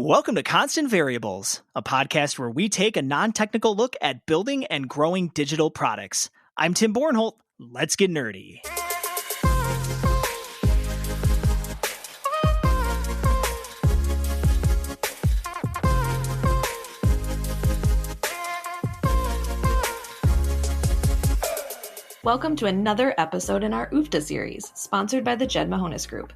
Welcome to Constant Variables, a podcast where we take a non-technical look at building and growing digital products. I'm Tim Bornholdt. Let's get nerdy. Welcome to another episode in our Oofda series, sponsored by the Jed Mahonis Group.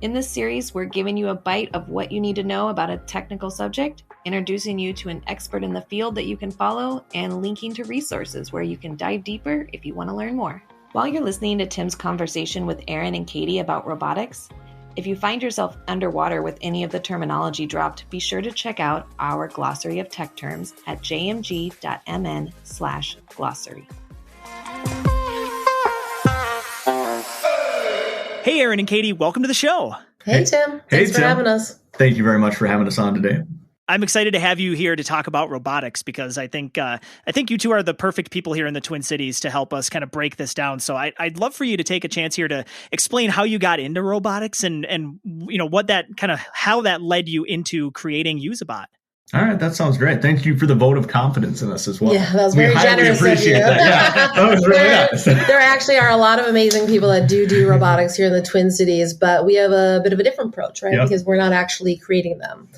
In this series, we're giving you a bite of what you need to know about a technical subject, introducing you to an expert in the field that you can follow, and linking to resources where you can dive deeper if you want to learn more. While you're listening to Tim's conversation with Aaron and Katie about robotics, if you find yourself underwater with any of the terminology dropped, be sure to check out our glossary of tech terms at jmg.mn/glossary. Hey, Aaron and Katie, welcome to the show. Hey, Tim. Thanks for having us. Thank you very much for having us on today. I'm excited to have you here to talk about robotics because I think you two are the perfect people here in the Twin Cities to help us kind of break this down. So I'd love for you to take a chance here to explain how you got into robotics and you know what that kind of how that led you into creating Useabot. All right, that sounds great. Thank you for the vote of confidence in us as well. Yeah, that was very generous of you. That was really nice. There actually are a lot of amazing people that do robotics here in the Twin Cities, but we have a bit of a different approach, right? Yep. Because we're not actually creating them,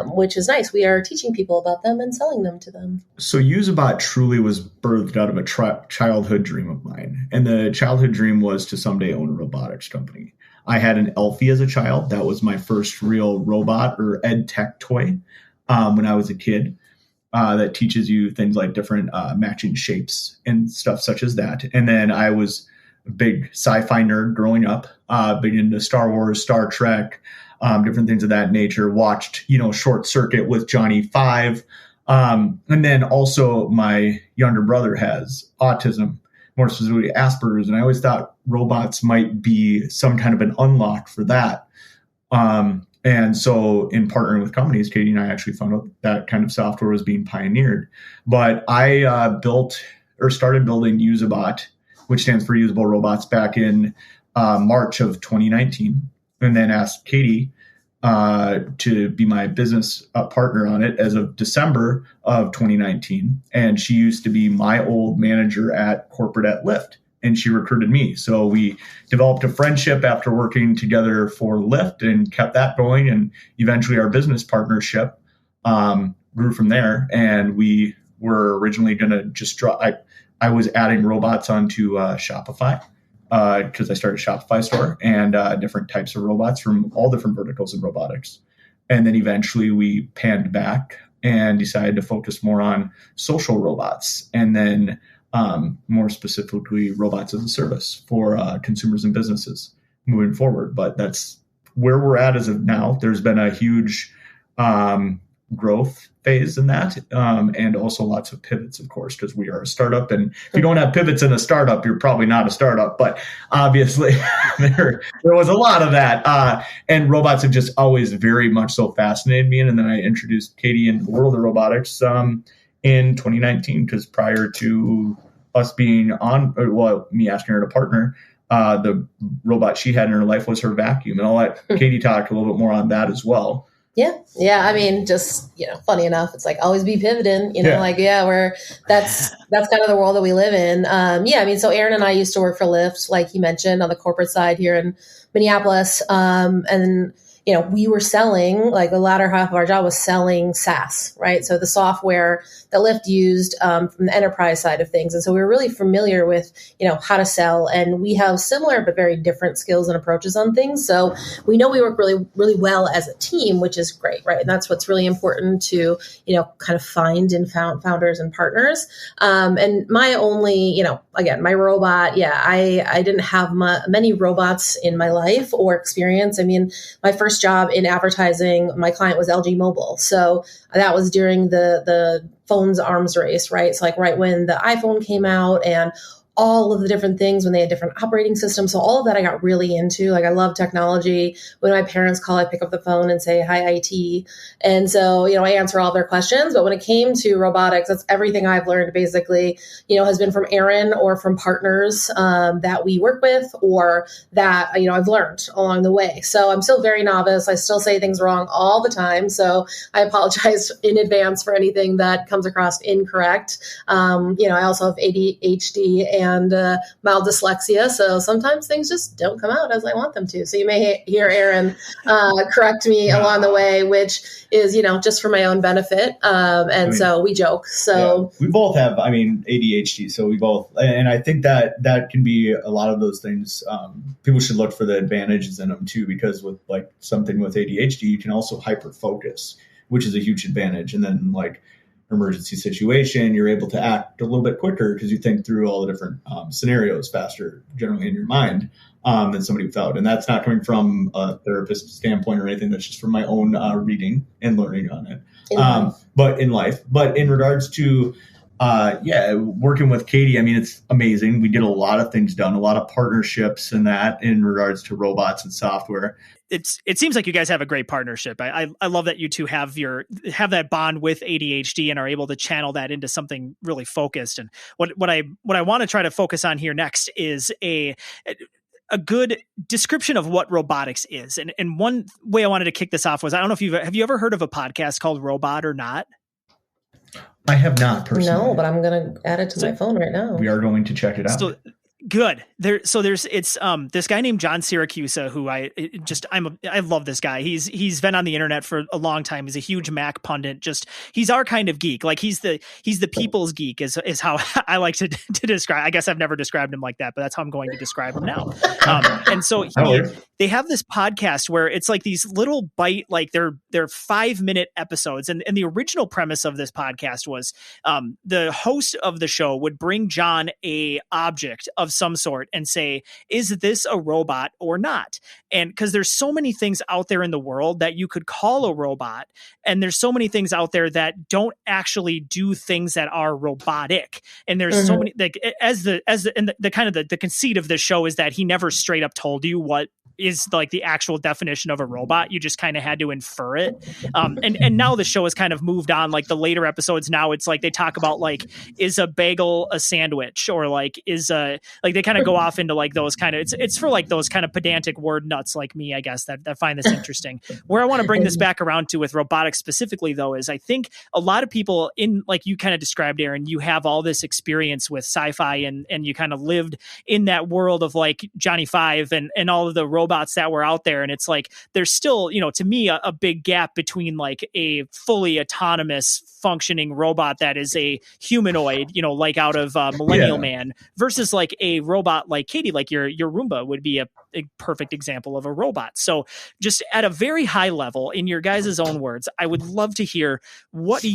which is nice. We are teaching people about them and selling them to them. So Useabot truly was birthed out of a childhood dream of mine. And the childhood dream was to someday own a robotics company. I had an Elfie as a child. That was my first real robot or ed tech toy. When I was a kid, that teaches you things like different matching shapes and stuff such as that. And then I was a big sci-fi nerd growing up, big into Star Wars, Star Trek, different things of that nature. Watched, Short Circuit with Johnny Five. And then also my younger brother has autism, more specifically Asperger's. And I always thought robots might be some kind of an unlock for that. And so in partnering with companies, Katie and I actually found out that kind of software was being pioneered. But I started building Useabot, which stands for Usable Robots, back in March of 2019, and then asked Katie to be my business partner on it as of December of 2019. And she used to be my old manager at corporate at Lyft. And she recruited me. So we developed a friendship after working together for Lyft and kept that going. And eventually our business partnership grew from there. And we were originally going to just I was adding robots onto Shopify because I started a Shopify store and different types of robots from all different verticals in robotics. And then eventually we panned back and decided to focus more on social robots. And then more specifically, robots as a service for consumers and businesses moving forward. But that's where we're at as of now. There's been a huge growth phase in that, and also lots of pivots, of course, because we are a startup. And if you don't have pivots in a startup, you're probably not a startup. But obviously, there was a lot of that. And robots have just always very much so fascinated me. And then I introduced Katie into the world of robotics in 2019, because prior to us being me asking her to partner, the robot she had in her life was her vacuum. And I'll let Katie talk a little bit more on that as well. Yeah. I mean, just, funny enough, it's like always be pivoting, that's kind of the world that we live in. So Aaron and I used to work for Lyft, like you mentioned, on the corporate side here in Minneapolis. And we were selling, like the latter half of our job was selling SaaS, right? So the software that Lyft used from the enterprise side of things. And so we were really familiar with, how to sell. And we have similar but very different skills and approaches on things. So we know we work really, really well as a team, which is great, right? And that's what's really important to, kind of find and founders and partners. And my only, again, my robot, I didn't have many robots in my life or experience. I mean, my first job in advertising, my client was LG Mobile. So that was during the phone's arms race, right? So like right when the iPhone came out and all of the different things when they had different operating systems. So all of that I got really into. Like I love technology. When my parents call, I pick up the phone and say, hi, IT. And so, I answer all their questions. But when it came to robotics, that's everything I've learned basically, has been from Aaron or from partners that we work with or that, I've learned along the way. So I'm still very novice. I still say things wrong all the time. So I apologize in advance for anything that comes across incorrect. I also have ADHD and mild dyslexia. So sometimes things just don't come out as I want them to. So you may hear Aaron correct me along the way, which is, just for my own benefit. So we joke. So we both have, ADHD. So we both, and I think that can be a lot of those things. People should look for the advantages in them too, because with like something with ADHD, you can also hyper focus, which is a huge advantage. And then like emergency situation, you're able to act a little bit quicker because you think through all the different scenarios faster generally in your mind than somebody without. And that's not coming from a therapist standpoint or anything. That's just from my own reading and learning on it. But in life, but in regards to working with Katie, it's amazing. We get a lot of things done, a lot of partnerships in that in regards to robots and software. It seems like you guys have a great partnership. I love that you two have that bond with ADHD and are able to channel that into something really focused. And what I want to try to focus on here next is a good description of what robotics is. And one way I wanted to kick this off was, I don't know if have you ever heard of a podcast called Robot or Not? I have not personally. No, but I'm going to add it to my phone right now. We are going to check it out. So, good. There's this guy named John Siracusa who I love this guy. He's been on the internet for a long time. He's a huge Mac pundit. He's our kind of geek. Like he's the people's geek is how I like to describe. I guess I've never described him like that, but that's how I'm going to describe him now. And so they have this podcast where it's like these little bite, like they're 5-minute episodes. And the original premise of this podcast was the host of the show would bring John a object of some sort and say, is this a robot or not? And because there's so many things out there in the world that you could call a robot, and there's so many things out there that don't actually do things that are robotic. And there's so many, like the conceit of the show is that he never straight up told you what is like the actual definition of a robot. You just kind of had to infer it. And now the show has kind of moved on. Like the later episodes now, it's like they talk about like, is a bagel a sandwich, or like like they kind of go off into like those kind of, it's for like those kind of pedantic word nuts like me, I guess, that find this interesting. Where I want to bring this back around to with robotics specifically though, is I think a lot of people in, like you kind of described, Aaron, you have all this experience with sci-fi and you kind of lived in that world of like Johnny Five and all of the robots that were out there. And it's like, there's still, to me, a big gap between like a fully autonomous functioning robot that is a humanoid, like out of Millennial Man, versus like a robot like Katie, like your Roomba would be a perfect example of a robot. So just at a very high level, in your guys' own words, I would love to hear what do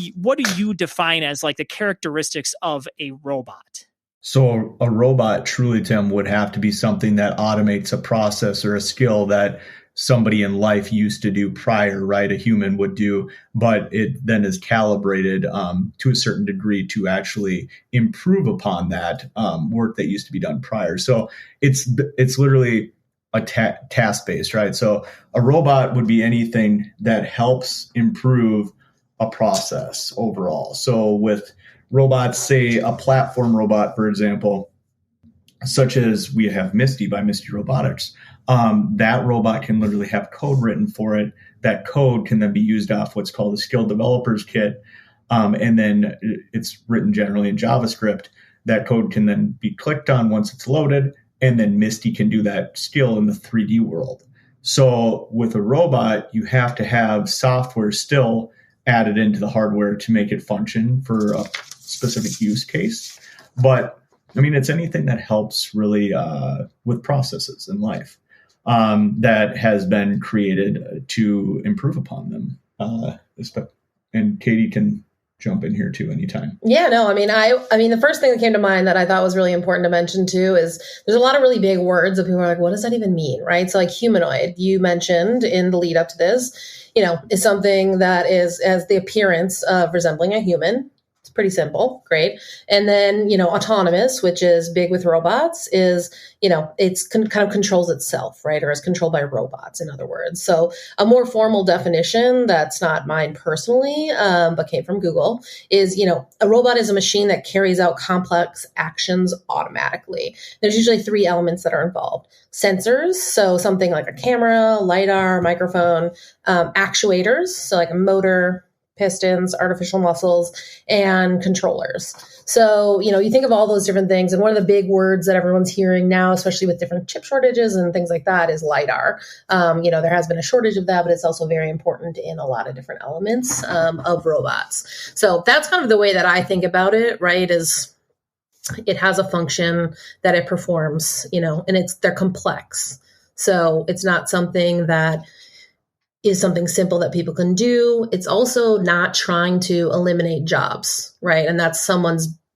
you define as like the characteristics of a robot? So a robot truly, Tim, would have to be something that automates a process or a skill that somebody in life used to do prior, right? A human would do, but it then is calibrated to a certain degree to actually improve upon that work that used to be done prior. So it's literally a task-based, right? So a robot would be anything that helps improve a process overall. So with robots, say a platform robot, for example, such as we have Misty by Misty Robotics, that robot can literally have code written for it. That code can then be used off what's called a skilled developers kit. And then it's written generally in JavaScript. That code can then be clicked on once it's loaded, and then Misty can do that skill in the 3D world. So with a robot, you have to have software still added into the hardware to make it function for a specific use case. But it's anything that helps really with processes in life that has been created to improve upon them. And Katie can jump in here too anytime. Yeah, no, the first thing that came to mind that I thought was really important to mention too is there's a lot of really big words that people are like, what does that even mean, right? So like humanoid, you mentioned in the lead up to this, is something that has the appearance of resembling a human. It's pretty simple. Great. And then, autonomous, which is big with robots, is, it's kind of controls itself, right? Or is controlled by robots, in other words. So a more formal definition that's not mine personally, but came from Google is, a robot is a machine that carries out complex actions automatically. There's usually 3 elements that are involved. Sensors, so something like a camera, LiDAR, microphone, actuators, so like a motor, pistons, artificial muscles, and controllers. So, you think of all those different things. And one of the big words that everyone's hearing now, especially with different chip shortages and things like that, is LiDAR. There has been a shortage of that, but it's also very important in a lot of different elements of robots. So that's kind of the way that I think about it, right, is it has a function that it performs, and they're complex. So it's not something that is something simple that people can do. It's also not trying to eliminate jobs, right? And that's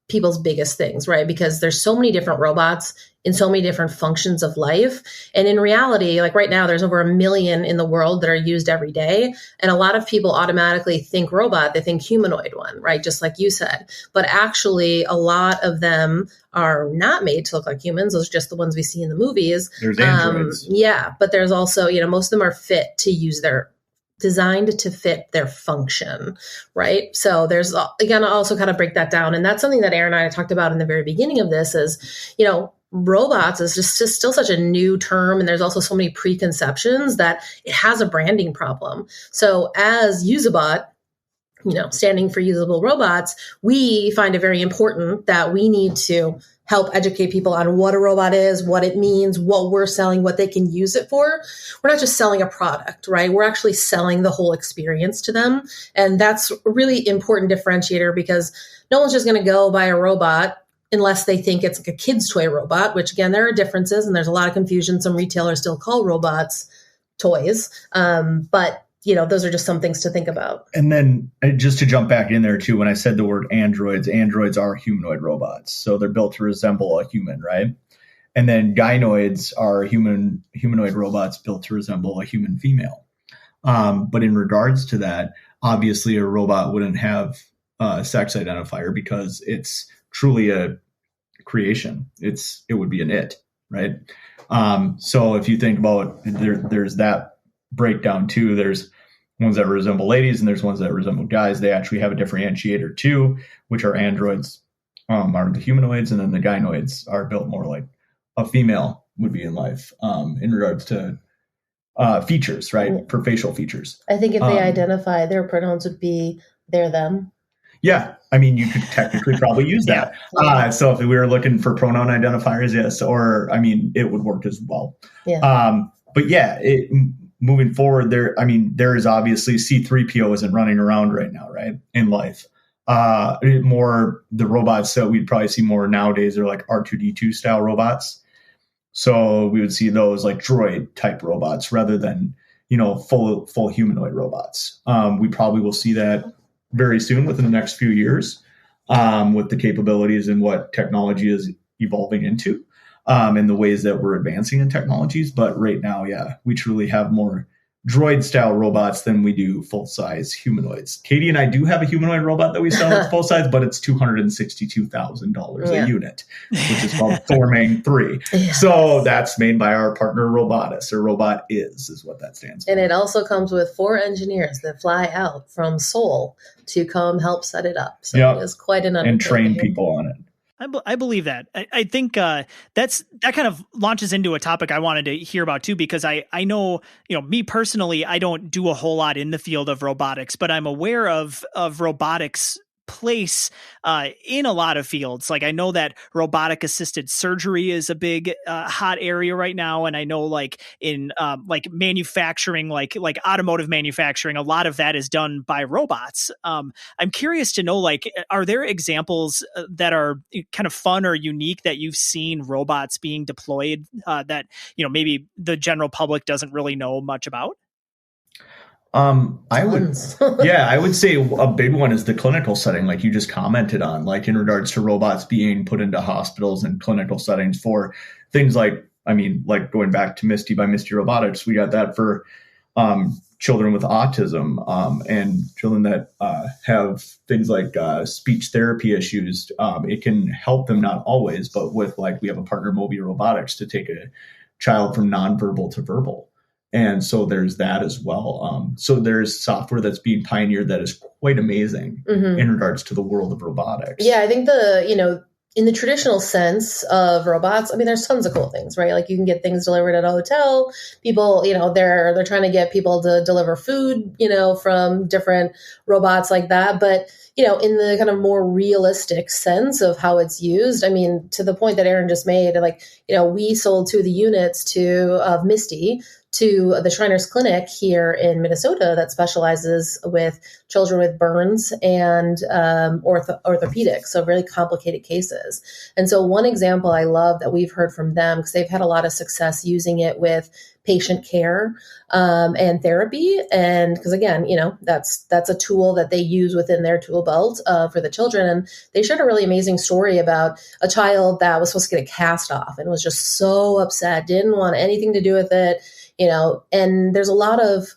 people's biggest things, right? Because there's so many different robots in so many different functions of life. And in reality, like right now, there's over 1 million in the world that are used every day. And a lot of people automatically think robot, they think humanoid one, right? Just like you said. But actually, a lot of them are not made to look like humans. Those are just the ones we see in the movies. There's androids. But there's also, most of them are designed to fit their function, right? So there's, again, I'll also kind of break that down. And that's something that Aaron and I talked about in the very beginning of this is, robots is just still such a new term. And there's also so many preconceptions that it has a branding problem. So as Useabot, standing for usable robots, we find it very important that we need to help educate people on what a robot is, what it means, what we're selling, what they can use it for. We're not just selling a product, right? We're actually selling the whole experience to them. And that's a really important differentiator because no one's just going to go buy a robot unless they think it's like a kid's toy robot, which again, there are differences and there's a lot of confusion. Some retailers still call robots toys. But those are just some things to think about. And then just to jump back in there too, when I said the word androids are humanoid robots. So they're built to resemble a human, right? And then gynoids are humanoid robots built to resemble a human female. But in regards to that, obviously a robot wouldn't have a sex identifier because it's truly a creation. It would be an it, right? So if you think about there's that breakdown too. There's ones that resemble ladies and there's ones that resemble guys. They actually have a differentiator too, which are androids, are the humanoids, and then the gynoids are built more like a female would be in life in regards to features, right? For facial features. I think if they identify, their pronouns would be they're, them. Yeah. I mean, you could technically probably use that. So if we were looking for pronoun identifiers, yes, or I mean, it would work as well. Yeah. But yeah, moving forward, there is obviously C-3PO isn't running around right now, right? In life. More the robots that we'd probably see more nowadays are like R2-D2 style robots. So we would see those like droid type robots rather than, full humanoid robots. We probably will see that very soon within the next few years with the capabilities and what technology is evolving into. And the ways that we're advancing in technologies. But right now, yeah, we truly have more droid style robots than we do full size humanoids. Katie and I do have a humanoid robot that we sell that's full size, but it's $262,000 a unit, which is called Thormang 3. Yeah. So that's made by our partner Robotics, or Robot is what that stands for. And it also comes with 4 engineers that fly out from Seoul to come help set it up. So it is quite an undertaking. And train people on it. I believe that. I think that kind of launches into a topic I wanted to hear about too, because I know, me personally, I don't do a whole lot in the field of robotics, but I'm aware of robotics place in a lot of fields. Like I know that robotic assisted surgery is a big hot area right now, and I know like in like manufacturing, like automotive manufacturing, a lot of that is done by robots. I'm curious to know, like, are there examples that are kind of fun or unique that you've seen robots being deployed that maybe the general public doesn't really know much about? I would say a big one is the clinical setting, like you just commented on, like in regards to robots being put into hospitals and clinical settings for things like, like going back to Misty by Misty Robotics, we got that for children with autism and children that have things like speech therapy issues. It can help them, not always, but with we have a partner, Moby Robotics, to take a child from nonverbal to verbal. And so there's that as well. So there's software that's being pioneered that is quite amazing in regards to the world of robotics. Yeah, I think in the traditional sense of robots, I mean, there's tons of cool things, right? Like you can get things delivered at a hotel. People, they're trying to get people to deliver food, from different robots like that. But, in the kind of more realistic sense of how it's used, I mean, to the point that Aaron just made, we sold 2 of the units of Misty to the Shriners Clinic here in Minnesota that specializes with children with burns and orthopedics, so really complicated cases. And so one example I love that we've heard from them, because they've had a lot of success using it with patient care and therapy. And because again, that's a tool that they use within their tool belt for the children. And they shared a really amazing story about a child that was supposed to get a cast off and was just so upset, didn't want anything to do with it. And there's a lot of,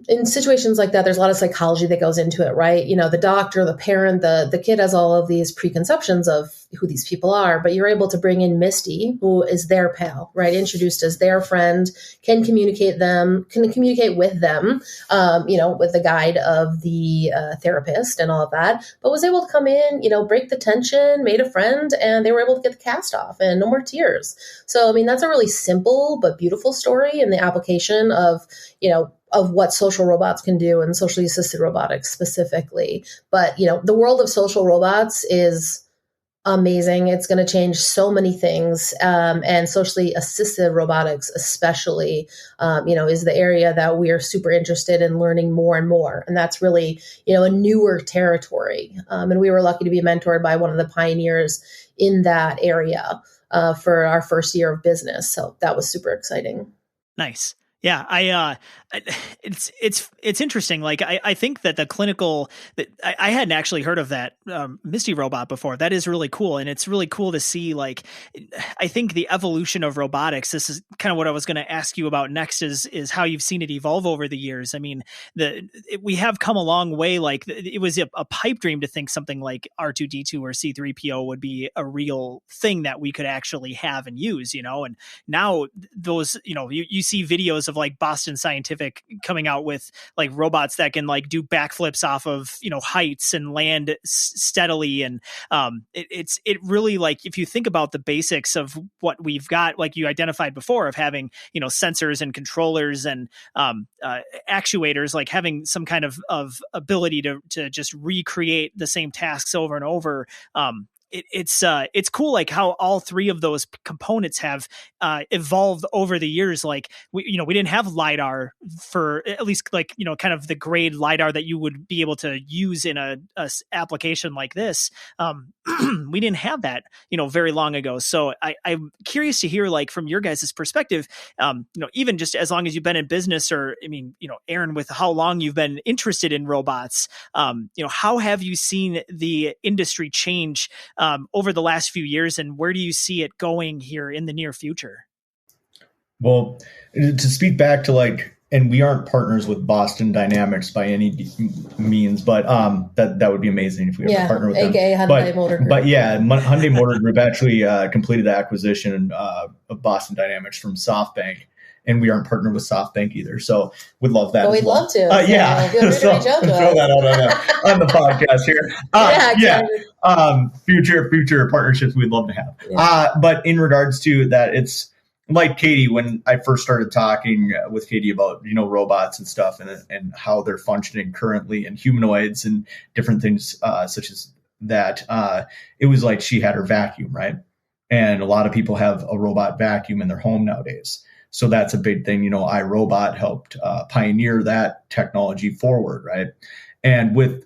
in situations like that, there's a lot of psychology that goes into it, right? The doctor, the parent, the kid has all of these preconceptions of who these people are, but you're able to bring in Misty, who is their pal, right? Introduced as their friend, can communicate with them, with the guide of the therapist and all of that, but was able to come in, break the tension, made a friend, and they were able to get the cast off and no more tears. So, I mean, that's a really simple but beautiful story in the application of what social robots can do and socially assisted robotics specifically. But, the world of social robots is amazing. It's going to change so many things. And socially assisted robotics, especially, is the area that we are super interested in learning more and more. And that's really, a newer territory. And we were lucky to be mentored by one of the pioneers in that area for our first year of business. So that was super exciting. Nice. Yeah, it's interesting. I think that the clinical, I hadn't actually heard of that Misty robot before. That is really cool. And it's really cool to see, I think the evolution of robotics, this is kind of what I was going to ask you about next is how you've seen it evolve over the years. I mean, we have come a long way. It was a pipe dream to think something like R2D2 or C3PO would be a real thing that we could actually have and use, and now those, you see videos of Boston Scientific coming out with robots that can do backflips off of heights and land steadily, and it really, if you think about the basics of what we've got, like you identified before, of having sensors and controllers and actuators, having some kind of ability to just recreate the same tasks over and over. It's cool how all 3 of those components have evolved over the years. We didn't have LiDAR for at least kind of the grade LiDAR that you would be able to use in a application like this. We didn't have that very long ago. So I'm curious to hear from your guys' perspective, even just as long as you've been in business, or Aaron, with how long you've been interested in robots, how have you seen the industry change over the last few years, and where do you see it going here in the near future? Well, to speak back to and we aren't partners with Boston Dynamics by any means, but that would be amazing if we ever partner with them. AKA Hyundai Motor Group. But yeah, Hyundai Motor Group actually completed the acquisition of Boston Dynamics from SoftBank. And we aren't partnered with SoftBank either. So we'd love that. Well, we'd love to. Yeah. Feel free to reach out to throw that out on the podcast here. Future partnerships we'd love to have. Yeah. But in regards to that, it's like Katie, when I first started talking with Katie about, robots and stuff and how they're functioning currently, and humanoids and different things such as that, it was like she had her vacuum, right? And a lot of people have a robot vacuum in their home nowadays. So that's a big thing. iRobot helped pioneer that technology forward, right? And with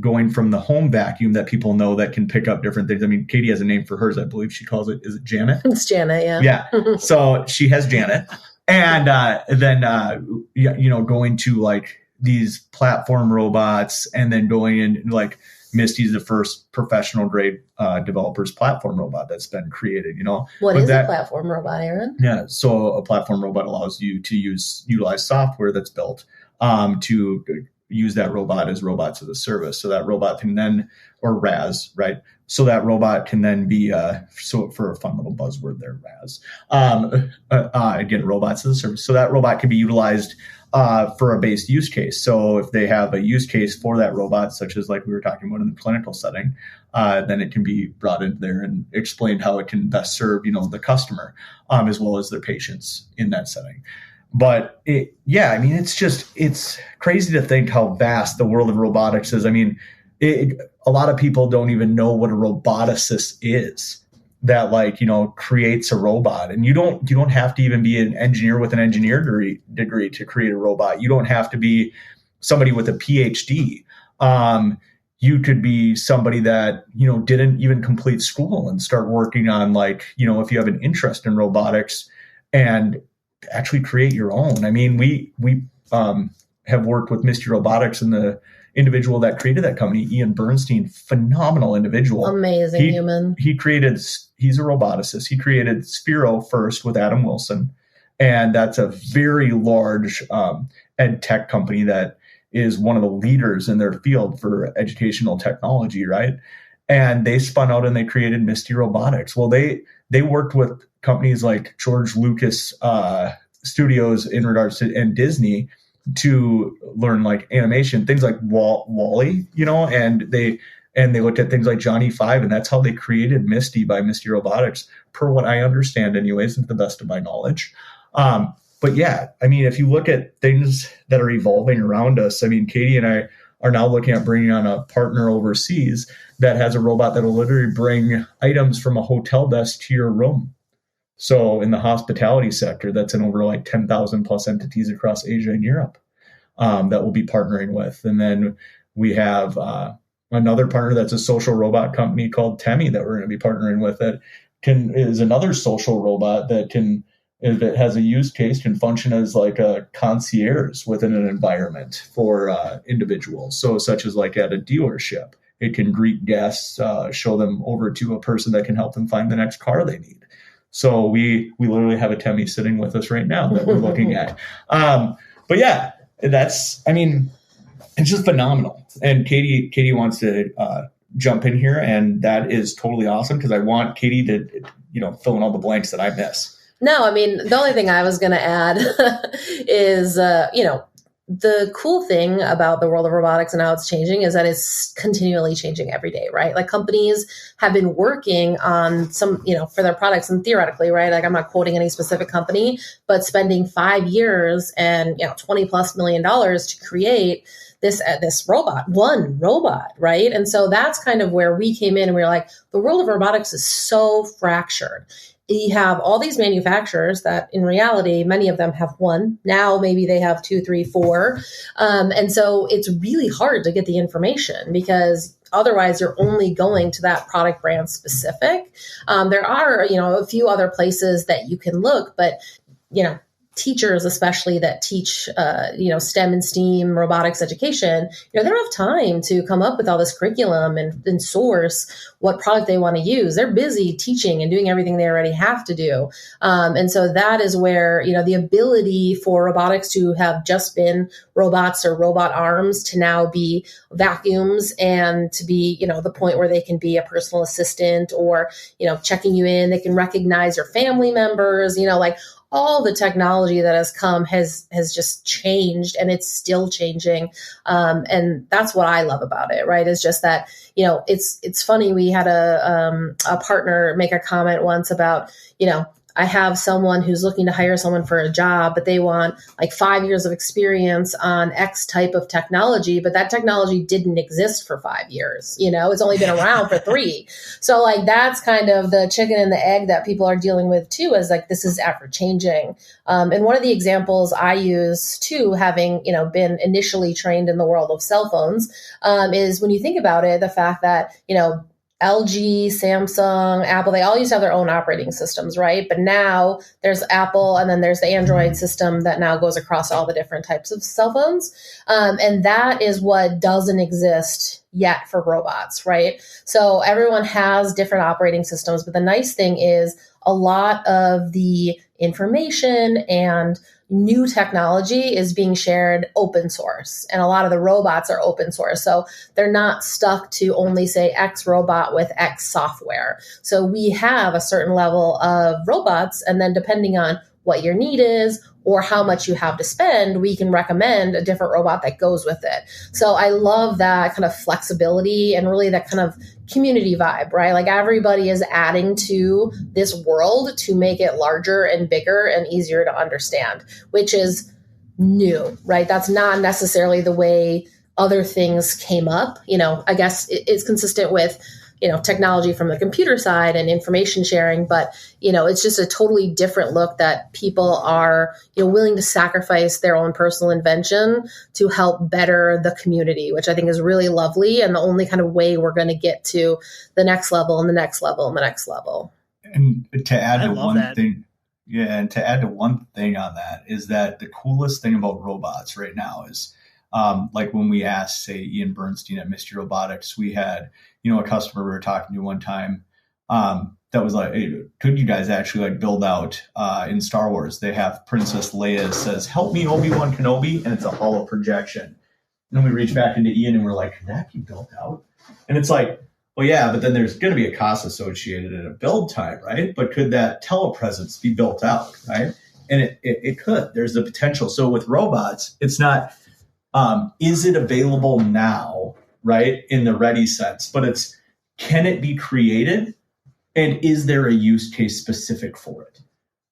going from the home vacuum that people know that can pick up different things. I mean, Katie has a name for hers. I believe she calls it, is it Janet? It's Janet, yeah. Yeah. So she has Janet. And then, going to these platform robots, and then going in Misty is the first professional grade developers platform robot that's been created. What is a platform robot, Aaron? Yeah, so a platform robot allows you to utilize software that's built to use that robot as robots as a service. So that robot can then, or RAS, right? So that robot can then be, so for a fun little buzzword there, RAS, again, robots as a service. So that robot can be utilized for a base use case. So if they have a use case for that robot, such as like we were talking about in the clinical setting, then it can be brought in there and explained how it can best serve, the customer, as well as their patients in that setting. But it's crazy to think how vast the world of robotics is. I mean, a lot of people don't even know what a roboticist is that creates a robot. And you don't have to even be an engineer with an engineer degree to create a robot. You don't have to be somebody with a PhD. You could be somebody that, didn't even complete school and start working on if you have an interest in robotics and actually create your own. I mean, we have worked with Misty Robotics, and the individual that created that company, Ian Bernstein, phenomenal individual. Amazing human. He's a roboticist. He created Sphero first with Adam Wilson. And that's a very large ed tech company that is one of the leaders in their field for educational technology, right? And they spun out and they created Misty Robotics. Well, they worked with companies like George Lucas Studios in regards to, and Disney, to learn animation, things like Wall-E, and they looked at things like Johnny 5, and that's how they created Misty by Misty Robotics, per what I understand anyways, and to the best of my knowledge. But yeah, I mean, if you look at things that are evolving around us, I mean, Katie and I are now looking at bringing on a partner overseas that has a robot that will literally bring items from a hotel desk to your room. So in the hospitality sector, that's in over 10,000 plus entities across Asia and Europe that we'll be partnering with. And then we have another partner that's a social robot company called Temi that we're going to be partnering with, that is another social robot that if it has a use case, can function as a concierge within an environment for individuals. So such as at a dealership, it can greet guests, show them over to a person that can help them find the next car they need. So we literally have a Temi sitting with us right now that we're looking at. But yeah, it's just phenomenal. And Katie wants to jump in here, and that is totally awesome because I want Katie to, fill in all the blanks that I miss. No, I mean, the only thing I was going to add is, the cool thing about the world of robotics and how it's changing is that it's continually changing every day, right? Companies have been working on some, for their products, and theoretically, right? I'm not quoting any specific company, but spending 5 years and, $20+ million to create this one robot, right? And so that's kind of where we came in, and we were like, the world of robotics is so fractured. You have all these manufacturers that in reality, many of them have one. Now maybe they have 2, 3, 4. And so it's really hard to get the information because otherwise you're only going to that product brand specific. There are, a few other places that you can look, but, teachers, especially that teach, STEM and STEAM robotics education, they don't have time to come up with all this curriculum and source what product they want to use. They're busy teaching and doing everything they already have to do. And so that is where, the ability for robotics to have just been robots or robot arms to now be vacuums and to be, the point where they can be a personal assistant or, checking you in, they can recognize your family members, all the technology that has come has just changed, and it's still changing. And that's what I love about it, right? Is just that, it's funny. We had a partner make a comment once about, I have someone who's looking to hire someone for a job, but they want 5 years of experience on X type of technology, but that technology didn't exist for 5 years. It's only been around for 3. So that's kind of the chicken and the egg that people are dealing with too, is this is ever changing. And one of the examples I use too, having, been initially trained in the world of cell phones, is when you think about it, the fact that, LG, Samsung, Apple, they all used to have their own operating systems, right? But now there's Apple, and then there's the Android system that now goes across all the different types of cell phones. And that is what doesn't exist yet for robots, right? So everyone has different operating systems, but the nice thing is a lot of the information and new technology is being shared open source, and a lot of the robots are open source. So they're not stuck to only say X robot with X software. So we have a certain level of robots, and then depending on what your need is or how much you have to spend, we can recommend a different robot that goes with it. So I love that kind of flexibility and really that kind of community vibe, right? Like everybody is adding to this world to make it larger and bigger and easier to understand, which is new, right? That's not necessarily the way other things came up. I guess it's consistent with technology from the computer side and information sharing, but, it's just a totally different look that people are, willing to sacrifice their own personal invention to help better the community, which I think is really lovely. And the only kind of way we're going to get to the next level and the next level and the next level. And to add to one thing, and to add to one thing on that is that the coolest thing about robots right now is, like when we asked, say, Ian Bernstein at Mystery Robotics, we had, a customer we were talking to one time that was like, hey, could you guys actually build out in Star Wars? They have Princess Leia says, "Help me, Obi-Wan Kenobi," and it's a holo projection. And then we reach back into Ian and we're like, could that be built out? And it's like, well, yeah, but then there's going to be a cost associated in a build time, right? But could that telepresence be built out, right? And it could. There's the potential. So with robots, it's not, is it available now, right, in the ready sense, but it's, can it be created, and is there a use case specific for it?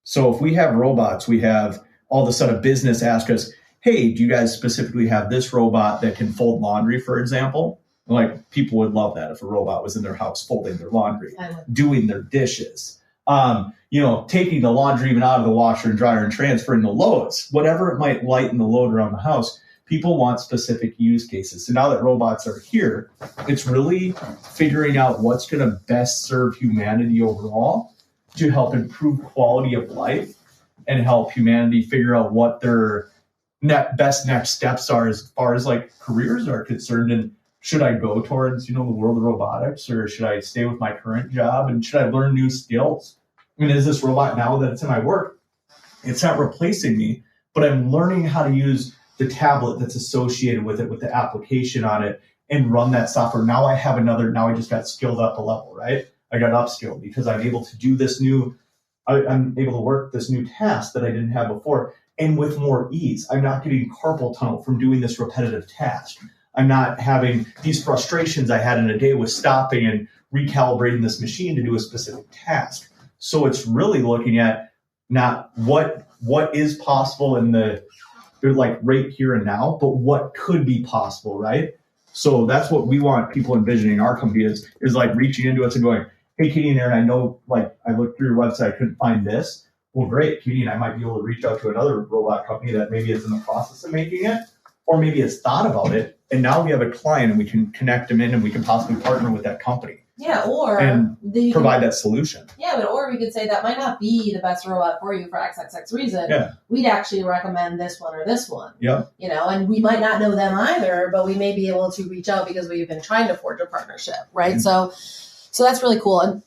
So if we have robots, we have all of a sudden business ask us, hey, do you guys specifically have this robot that can fold laundry, for example? Like, people would love that if a robot was in their house folding their laundry, doing their dishes, taking the laundry even out of the washer and dryer and transferring the loads, whatever it might lighten the load around the house. People want specific use cases. So now that robots are here, it's really figuring out what's going to best serve humanity overall to help improve quality of life and help humanity figure out what their best next steps are as far as careers are concerned. And should I go towards, the world of robotics, or should I stay with my current job, and should I learn new skills? I mean, is this robot now that it's in my work? It's not replacing me, but I'm learning how to use the tablet that's associated with it, with the application on it, and run that software. Now I just got skilled up a level, right? I got upskilled because I'm able to do I'm able to work this new task that I didn't have before, and with more ease. I'm not getting carpal tunnel from doing this repetitive task. I'm not having these frustrations I had in a day with stopping and recalibrating this machine to do a specific task. So it's really looking at not what is possible in they're right here and now, but what could be possible, right? So that's what we want people envisioning our company is reaching into us and going, hey, Katie and Aaron, I know, I looked through your website, I couldn't find this. Well, great, Katie and I might be able to reach out to another robot company that maybe is in the process of making it, or maybe has thought about it, and now we have a client and we can connect them in and we can possibly partner with that company. Yeah, or provide that solution. Yeah, or we could say that might not be the best robot for you for XXX reason. Yeah. We'd actually recommend this one or this one. Yeah. And we might not know them either, but we may be able to reach out because we've been trying to forge a partnership, right? Mm-hmm. So that's really cool. And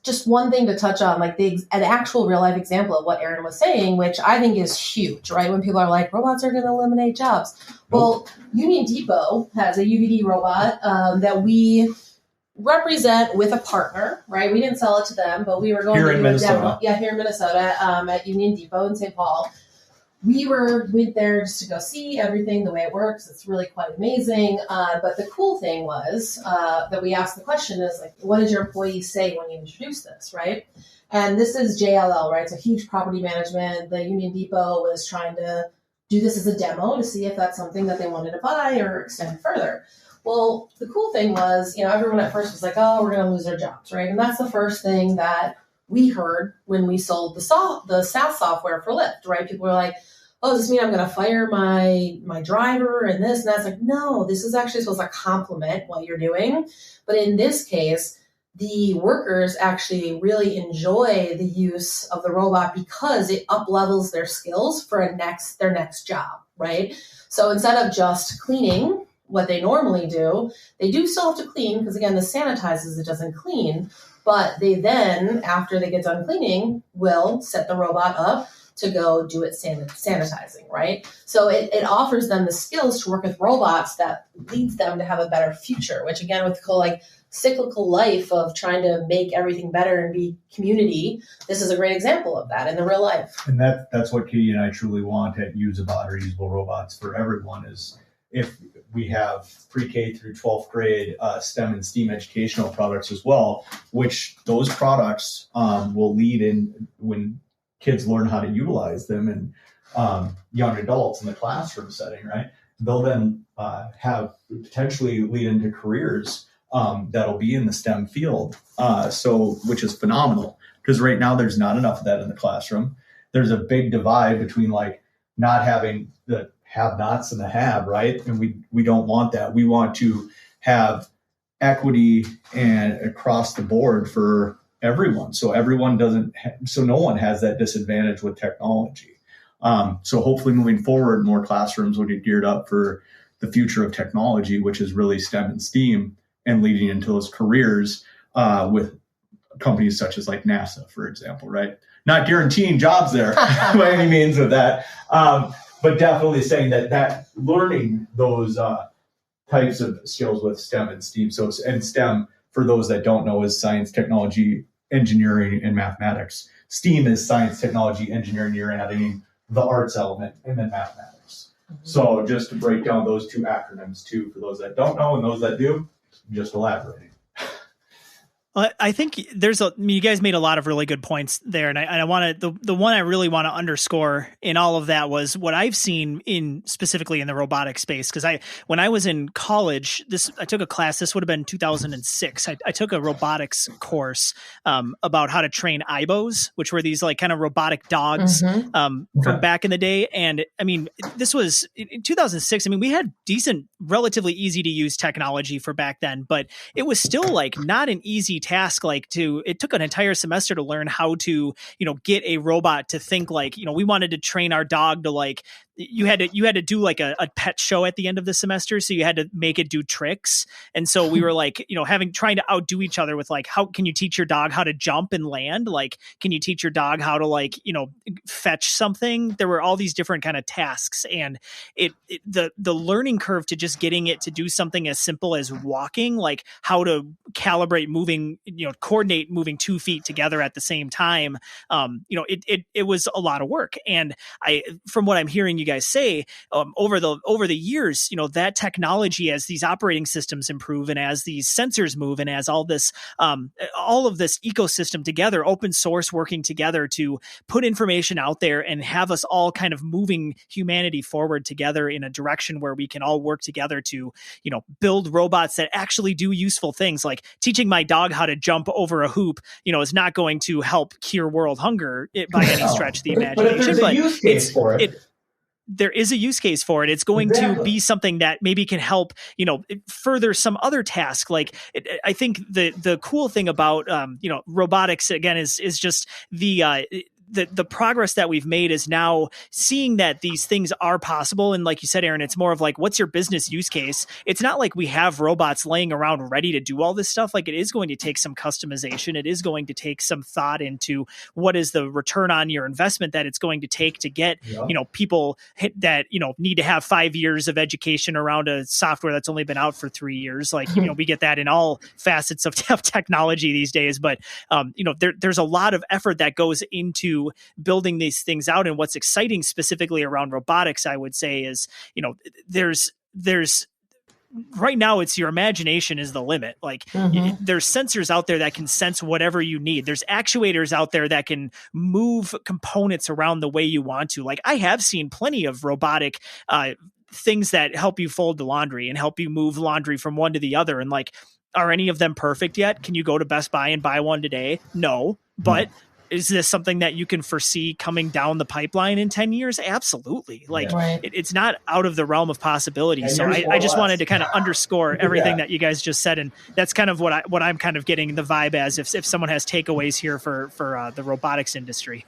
just one thing to touch on, an actual real life example of what Aaron was saying, which I think is huge, right? When people are like, robots are going to eliminate jobs. Well, Union Depot has a UVD robot that we represent with a partner, right? We didn't sell it to them, but we were going to do a demo. Yeah, here in Minnesota, at Union Depot in St. Paul. We went there just to go see everything, the way it works. It's really quite amazing. But the cool thing was that we asked the question is what did your employees say when you introduced this, right? And this is JLL, right? It's a huge property management. The Union Depot was trying to do this as a demo to see if that's something that they wanted to buy or extend further. Well, the cool thing was, everyone at first was like, oh, we're going to lose our jobs, right? And that's the first thing that we heard when we sold the SaaS software for Lyft, right? People were like, oh, does this mean I'm going to fire my driver and this? And that's no, this is actually supposed to complement what you're doing. But in this case, the workers actually really enjoy the use of the robot because it up-levels their skills for their next job, right? So instead of just cleaning, what they normally do. They do still have to clean because, again, this sanitizes, it doesn't clean. But they then, after they get done cleaning, will set the robot up to go do its sanitizing, right? So it offers them the skills to work with robots that leads them to have a better future, which, again, with the like cyclical life of trying to make everything better and be community, this is a great example of that in the real life. And that's what Katie and I truly want at Useabot, or Usable Robots for Everyone, is if we have pre-K through 12th grade STEM and STEAM educational products as well, which those products will lead in when kids learn how to utilize them, and young adults in the classroom setting, right? They'll then have potentially lead into careers that'll be in the STEM field. So, which is phenomenal, because right now there's not enough of that in the classroom. There's a big divide between like not having the have-nots and the have, right? And we don't want that. We want to have equity and across the board for everyone. So everyone so no one has that disadvantage with technology. So hopefully moving forward, more classrooms will get geared up for the future of technology, which is really STEM and STEAM, and leading into those careers with companies such as like NASA, for example, right? Not guaranteeing jobs there by any means with that. But definitely saying that learning those types of skills with STEM and STEAM. So, and STEM, for those that don't know, is science, technology, engineering, and mathematics. STEAM is science, technology, engineering. You're adding the arts element and then mathematics. Mm-hmm. So just to break down those two acronyms too, for those that don't know and those that do, just elaborating. I think you guys made a lot of really good points there. And I want to, the one I really want to underscore in all of that was what I've seen specifically in the robotic space. Cause when I was in college, I took a class, this would have been 2006. I took a robotics course, about how to train ibos, which were these like kind of robotic dogs, from back in the day. And I mean, this was in 2006. I mean, we had decent, relatively easy to use technology for back then, but it was still like not an easy task. It took an entire semester to learn how to, get a robot to think like, we wanted to train our dog to like, you had to do like a pet show at the end of the semester. So you had to make it do tricks. And so we were like, trying to outdo each other with like, how can you teach your dog how to jump and land? Like, can you teach your dog how to like, fetch something? There were all these different kind of tasks, and the learning curve to just getting it to do something as simple as walking, like how to calibrate moving, coordinate moving 2 feet together at the same time. It was a lot of work. And from what I'm hearing you guys say, over the years, that technology, as these operating systems improve and as these sensors move and as all of this ecosystem together, open source working together to put information out there and have us all kind of moving humanity forward together in a direction where we can all work together to, build robots that actually do useful things. Like teaching my dog how to jump over a hoop, is not going to help cure world hunger by any stretch of the imagination. But there's a use case for it. There is a use case for it. It's going to be something that maybe can help, further some other task. Like I think the cool thing about, robotics again is just the progress that we've made is now seeing that these things are possible. And like you said, Aaron, it's more of like, what's your business use case? It's not like we have robots laying around ready to do all this stuff. Like it is going to take some customization. It is going to take some thought into what is the return on your investment that it's going to take to get, people that, need to have 5 years of education around a software that's only been out for 3 years. Like, we get that in all facets of technology these days, but, there's a lot of effort that goes into building these things out. And what's exciting specifically around robotics, I would say, is, there's right now it's your imagination is the limit. Like there's sensors out there that can sense whatever you need. There's actuators out there that can move components around the way you want to. Like I have seen plenty of robotic, things that help you fold the laundry and help you move laundry from one to the other. And like, are any of them perfect yet? Can you go to Best Buy and buy one today? No, but is this something that you can foresee coming down the pipeline in 10 years? Absolutely. Like it's not out of the realm of possibility. So I just wanted to kind of underscore everything that you guys just said. And that's kind of what I'm kind of getting the vibe as if someone has takeaways here for the robotics industry.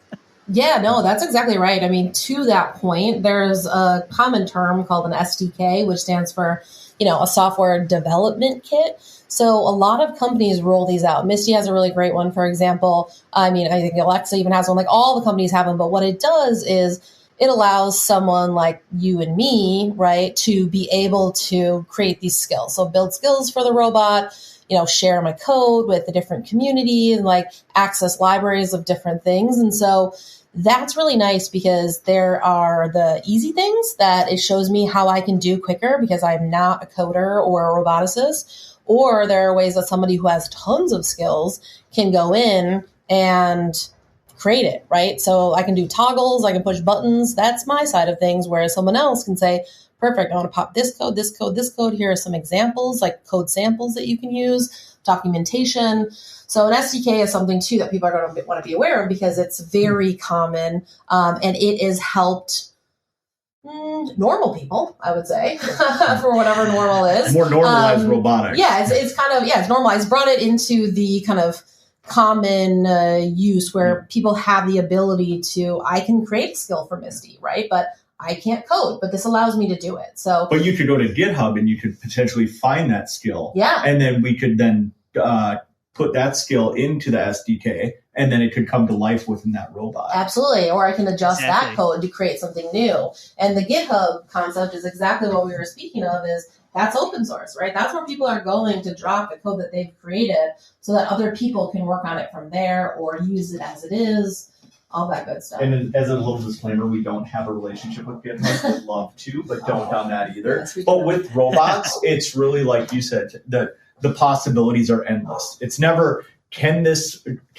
Yeah, no, that's exactly right. I mean, to that point, there's a common term called an SDK, which stands for, a software development kit. So a lot of companies roll these out. Misty has a really great one, for example. I mean, I think Alexa even has one, like all the companies have them. But what it does is it allows someone like you and me, right, to be able to create these skills. So build skills for the robot, share my code with the different community and like access libraries of different things. And so that's really nice because there are the easy things that it shows me how I can do quicker because I'm not a coder or a roboticist. Or there are ways that somebody who has tons of skills can go in and create it, right? So I can do toggles, I can push buttons. That's my side of things. Whereas someone else can say, perfect, I want to pop this code, this code, this code. Here are some examples, like code samples that you can use, documentation. So an SDK is something, too, that people are going to want to be aware of because it's very common and it has helped normal people, I would say, for whatever normal is. More normalized robotics. Yeah, it's kind of, it's normalized. Brought it into the kind of common use where people have the ability to, I can create a skill for Misty, right? But I can't code, but this allows me to do it. So, but you could go to GitHub and you could potentially find that skill. Yeah. And then we could then put that skill into the SDK, and then it could come to life within that robot. Absolutely. Or I can adjust that code to create something new. And the GitHub concept is exactly what we were speaking of, is that's open source, right? That's where people are going to drop the code that they've created so that other people can work on it from there or use it as it is. All that good stuff. And as a little disclaimer, we don't have a relationship with GitHub. We'd love to, but don't on that either. Yes, but with robots, it's really like you said, the possibilities are endless. It's never, can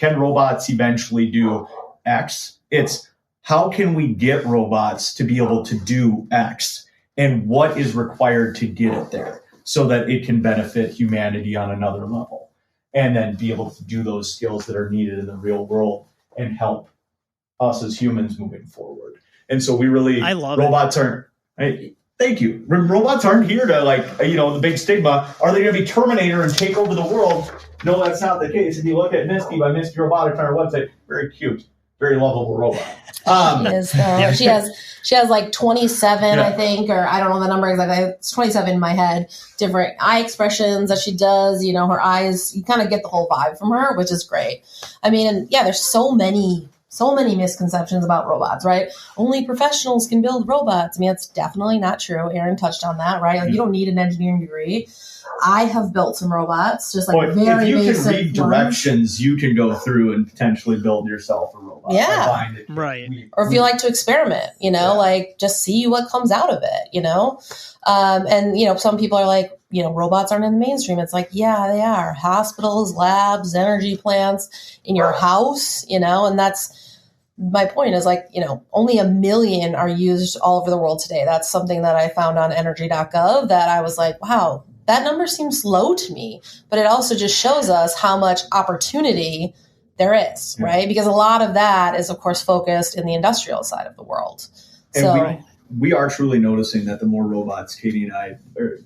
robots eventually do X? It's how can we get robots to be able to do X? And what is required to get it there so that it can benefit humanity on another level? And then be able to do those skills that are needed in the real world and help us as humans moving forward. And so we really, I love robots aren't, thank you. Robots aren't here to the big stigma. Are they going to be Terminator and take over the world? No, that's not the case. If you look at Misty by Misty Robotics on our website, very cute, very lovable robot. She is, though. She has like 27, I think, or I don't know the number exactly. It's 27 in my head. Different eye expressions that she does. Her eyes, you kind of get the whole vibe from her, which is great. I mean, and there's so many misconceptions about robots, right? Only professionals can build robots. I mean, it's definitely not true. Aaron touched on that, right? Like, you don't need an engineering degree. I have built some robots, just like very basic. If you can read directions, you can go through and potentially build yourself a robot. Yeah. Right. Or if you like to experiment, like just see what comes out of it, And, some people are like, robots aren't in the mainstream. It's like, yeah, they are. Hospitals, labs, energy plants, in your house, and that's my point is only 1 million are used all over the world today. That's something that I found on energy.gov that I was like, wow, that number seems low to me. But it also just shows us how much opportunity there is, right? Because a lot of that is, of course, focused in the industrial side of the world. And we are truly noticing that the more robots Katie and I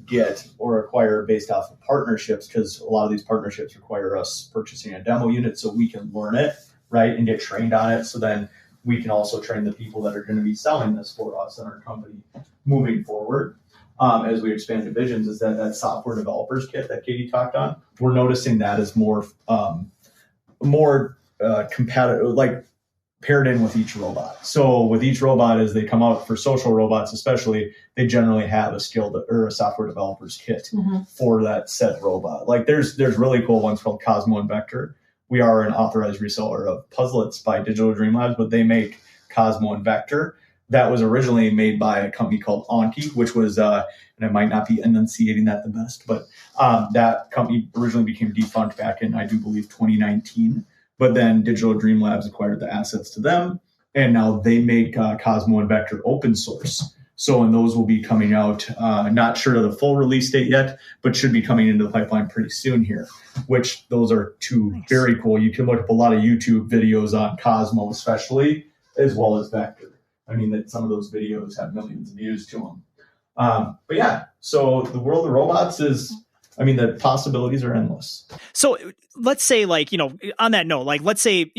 get or acquire based off of partnerships, because a lot of these partnerships require us purchasing a demo unit so we can learn it, right, and get trained on it. So then we can also train the people that are going to be selling this for us in our company moving forward. As we expand divisions, is that software developers kit that Katie talked on. We're noticing that is more compatible, like paired in with each robot. So with each robot, as they come out for social robots, especially, they generally have a skilled or a software developer's kit for that said robot. Like there's really cool ones called Cosmo and Vector. We are an authorized reseller of Puzzlets by Digital Dream Labs, but they make Cosmo and Vector. That was originally made by a company called Anki, which was, and I might not be enunciating that the best, but that company originally became defunct back in, I do believe, 2019. But then Digital Dream Labs acquired the assets to them, and now they make Cosmo and Vector open source. So, and those will be coming out, not sure of the full release date yet, but should be coming into the pipeline pretty soon here, which those are two very cool. You can look up a lot of YouTube videos on Cosmo especially, as well as Vector. I mean, that some of those videos have millions of views to them. But yeah, so the world of robots is I mean, the possibilities are endless. So let's say, like, on that note, like, let's say,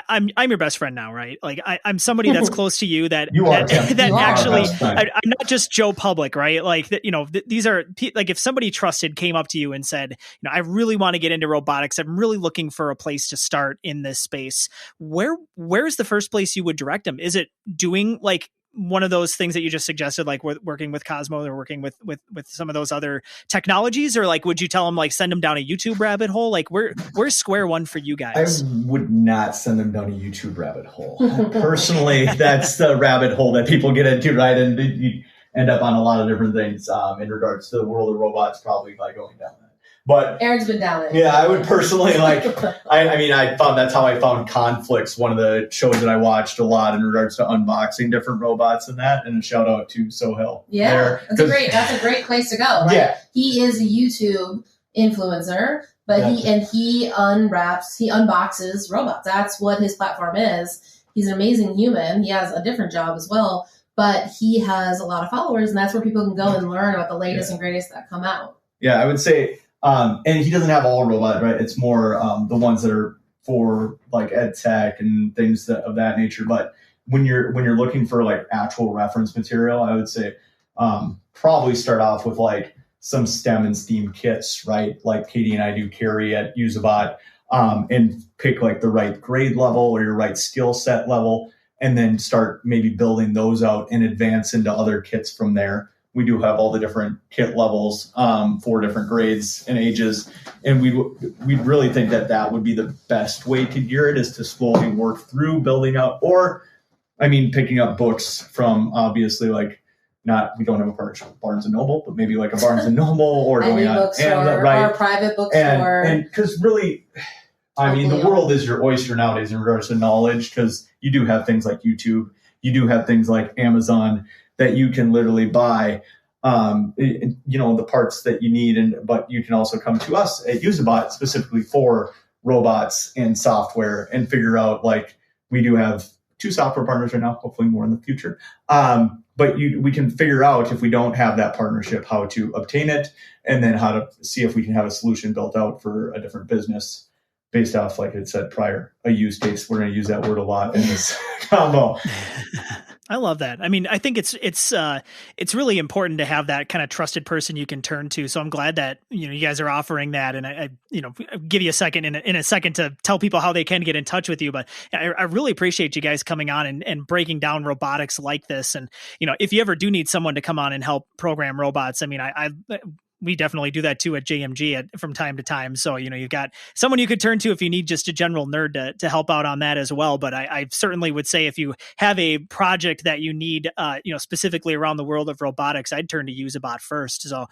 I'm your best friend now, right? Like, I'm somebody that's close to you that actually, I'm not just Joe Public, right? Like, these are like, if somebody trusted came up to you and said, I really want to get into robotics, I'm really looking for a place to start in this space. Where's the first place you would direct them? Is it doing like one of those things that you just suggested, like working with Cosmo or working with some of those other technologies, or like, would you tell them like send them down a YouTube rabbit hole? Like where's square one for you guys? I would not send them down a YouTube rabbit hole. Personally, that's the rabbit hole that people get into, right? And you end up on a lot of different things in regards to the world of robots, probably by going down that. But Aaron's been down it. Yeah, I would personally I found that's how I found Conflicts, one of the shows that I watched a lot in regards to unboxing different robots and that. And a shout out to Sohail. Yeah, that's a great place to go. Right? Yeah, he is a YouTube influencer, but he unboxes robots. That's what his platform is. He's an amazing human. He has a different job as well, but he has a lot of followers, and that's where people can go and learn about the latest and greatest that come out. Yeah, I would say. And he doesn't have all robots, right? It's more the ones that are for like ed tech and things of that nature. But when you're looking for like actual reference material, I would say probably start off with like some STEM and STEAM kits, right? Like Katie and I do carry at Useabot, and pick like the right grade level or your right skill set level, and then start maybe building those out and advance into other kits from there. We do have all the different kit levels for different grades and ages. And we really think that would be the best way to gear it, is to slowly work through building out, or, picking up books from obviously like we don't have a partnership with Barnes & Noble, but maybe like a Barnes & Noble or going on bookstore, or a private bookstore. And because really, the world is your oyster nowadays in regards to knowledge, because you do have things like YouTube, you do have things like Amazon, that you can literally buy, the parts that you need. But you can also come to us at Useabot specifically for robots and software and figure out, like, we do have 2 software partners right now, hopefully more in the future. But we can figure out, if we don't have that partnership, how to obtain it, and then how to see if we can have a solution built out for a different business based off, like it said prior, a use case. We're going to use that word a lot in this combo. I love that. I think it's really important to have that kind of trusted person you can turn to. So I'm glad that, you guys are offering that. And I give you a second in a second to tell people how they can get in touch with you. But I really appreciate you guys coming on and breaking down robotics like this. And, if you ever do need someone to come on and help program robots, we definitely do that too at JMG from time to time. So, you've got someone you could turn to if you need just a general nerd to help out on that as well. But I certainly would say, if you have a project that you need, specifically around the world of robotics, I'd turn to Useabot first. So,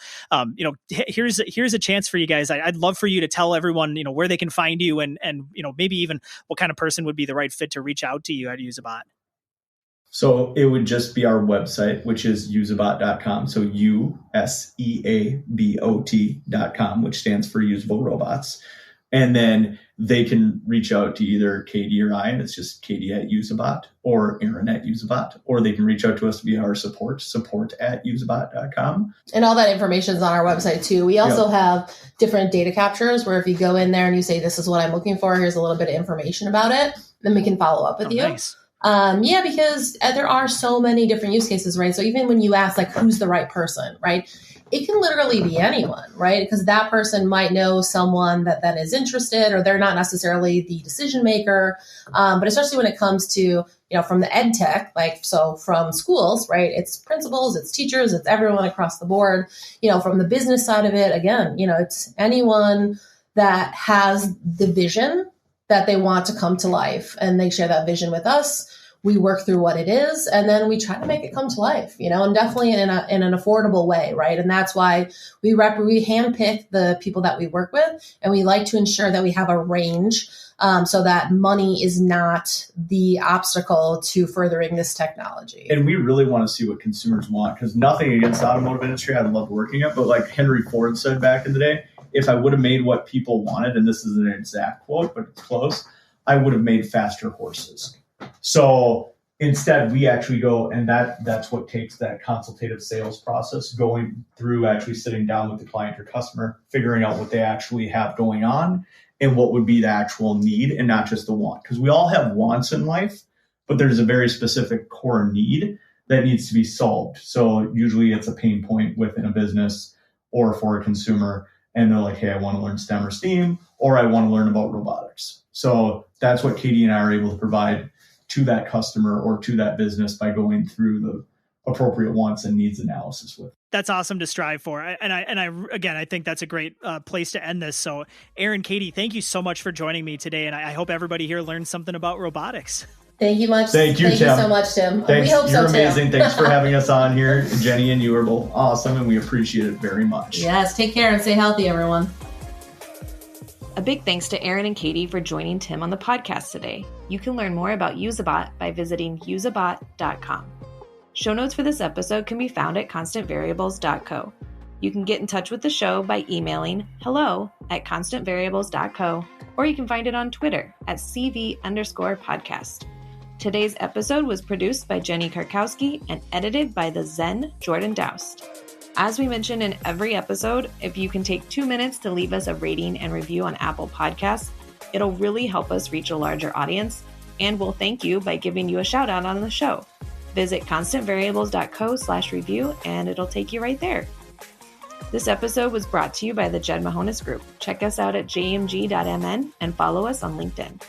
here's a chance for you guys. I'd love for you to tell everyone, where they can find you and maybe even what kind of person would be the right fit to reach out to you at Useabot. So it would just be our website, which is useabot.com. So useabot.com, which stands for Usable Robots. And then they can reach out to either Katie or I, and it's just Katie at Useabot, or Aaron at Useabot, or they can reach out to us via our support at useabot.com. And all that information is on our website too. We also have different data captures where if you go in there and you say, this is what I'm looking for, here's a little bit of information about it, then we can follow up with you. Nice. Because there are so many different use cases, right? So even when you ask, like, who's the right person, right? It can literally be anyone, right? Because that person might know someone that is interested, or they're not necessarily the decision maker. But especially when it comes to, from the ed tech, so from schools, right? It's principals, it's teachers, it's everyone across the board. From the business side of it, again, it's anyone that has the vision that they want to come to life, and they share that vision with us. We work through what it is, and then we try to make it come to life, and definitely in an affordable way, right? And that's why we handpick the people that we work with, and we like to ensure that we have a range so that money is not the obstacle to furthering this technology. And we really want to see what consumers want, because nothing against the automotive industry, I love working it, but like Henry Ford said back in the day, if I would have made what people wanted, and this isn't an exact quote, but it's close, I would have made faster horses. So Instead, we actually go, and that's what takes that consultative sales process, going through actually sitting down with the client or customer, figuring out what they actually have going on and what would be the actual need and not just the want. Because we all have wants in life, but there's a very specific core need that needs to be solved. So usually it's a pain point within a business or for a consumer. And they're like, hey, I want to learn STEM or STEAM, or I want to learn about robotics. So that's what Katie and I are able to provide to that customer or to that business by going through the appropriate wants and needs analysis with. That's awesome to strive for. I think that's a great place to end this. So Aaron, Katie, thank you so much for joining me today. And I hope everybody here learned something about robotics. Thank you much. Thank you so much, Tim. Thanks. We hope You're so, amazing. Tim. Thanks for having us on here. Jenny and you are both awesome, and we appreciate it very much. Yes, take care and stay healthy, everyone. A big thanks to Aaron and Katie for joining Tim on the podcast today. You can learn more about Useabot by visiting useabot.com. Show notes for this episode can be found at constantvariables.co. You can get in touch with the show by emailing hello@constantvariables.co, or you can find it on Twitter at CV_podcast. Today's episode was produced by Jenny Karkowski and edited by the Zen Jordan Doust. As we mention in every episode, if you can take 2 minutes to leave us a rating and review on Apple Podcasts, it'll really help us reach a larger audience, and we'll thank you by giving you a shout out on the show. Visit constantvariables.co/review and it'll take you right there. This episode was brought to you by the Jed Mahonis Group. Check us out at jmg.mn and follow us on LinkedIn.